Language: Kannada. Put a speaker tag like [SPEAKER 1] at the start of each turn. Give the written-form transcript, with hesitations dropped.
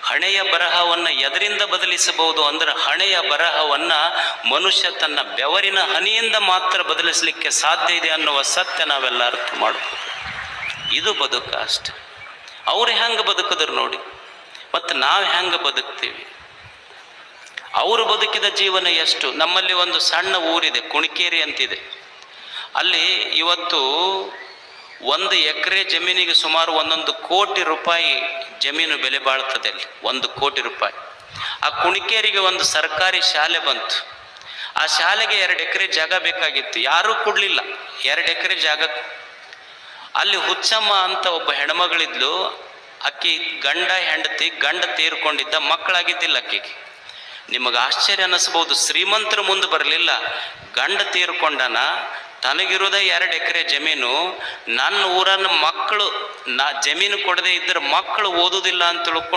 [SPEAKER 1] ಹಣೆಯ ಬರಹವನ್ನು ಎದರಿಂದ ಬದಲಿಸಬಹುದು ಅಂದ್ರೆ ಹಣೆಯ ಬರಹವನ್ನ ಮನುಷ್ಯ ತನ್ನ ಬೆವರಿನ ಹನಿಯಿಂದ ಮಾತ್ರ ಬದಲಿಸಲಿಕ್ಕೆ ಸಾಧ್ಯ ಇದೆ ಅನ್ನುವ ಸತ್ಯ ನಾವೆಲ್ಲ ಅರ್ಥ ಮಾಡಬಹುದು. ಇದು ಬದುಕ ಅಷ್ಟೆ. ಅವ್ರು ಹೆಂಗೆ ಬದುಕಿದ್ರು ನೋಡಿ, ಮತ್ತು ನಾವು ಹೆಂಗೆ ಬದುಕ್ತೀವಿ? ಅವರು ಬದುಕಿದ ಜೀವನ ಎಷ್ಟು. ನಮ್ಮಲ್ಲಿ ಒಂದು ಸಣ್ಣ ಊರಿದೆ, ಕುಣಿಕೇರಿ ಅಂತಿದೆ. ಅಲ್ಲಿ ಇವತ್ತು 1 ಎಕರೆ ಜಮೀನಿಗೆ ಸುಮಾರು 1 ಕೋಟಿ ರೂಪಾಯಿ ಜಮೀನು ಬೆಲೆ ಬಾಳ್ತದೆ. ಅಲ್ಲಿ 1 ಕೋಟಿ ರೂಪಾಯಿ. ಆ ಕುಣಿಕೇರಿಗೆ ಒಂದು ಸರ್ಕಾರಿ ಶಾಲೆ ಬಂತು. ಆ ಶಾಲೆಗೆ 2 ಎಕರೆ ಜಾಗ ಬೇಕಾಗಿತ್ತು, ಯಾರೂ ಕೊಡಲಿಲ್ಲ 2 ಎಕರೆ ಜಾಗ. ಅಲ್ಲಿ ಹುಚ್ಚಮ್ಮ ಅಂತ ಒಬ್ಬ ಹೆಣ್ಮಗಳಿದ್ಲು. ಅಕ್ಕಿ ಗಂಡ ಹೆಂಡತಿ, ಗಂಡ ತೀರ್ಕೊಂಡಿದ್ದ, ಮಕ್ಕಳಾಗಿದ್ದಿಲ್ಲ ಅಕ್ಕಿಗೆ. ನಿಮಗೆ ಆಶ್ಚರ್ಯ ಅನ್ನಿಸ್ಬೋದು, ಶ್ರೀಮಂತರ ಮುಂದೆ ಬರಲಿಲ್ಲ. ಗಂಡ ತೀರ್ಕೊಂಡನ, ತನಗಿರೋದ 2 ಎಕರೆ ಜಮೀನು. ನನ್ನ ಊರನ್ನ ಮಕ್ಕಳು ಜಮೀನು ಕೊಡದೆ ಇದ್ದರೆ ಮಕ್ಕಳು ಓದುವುದಿಲ್ಲ ಅಂತ ತಿಳ್ಕೊಂಡು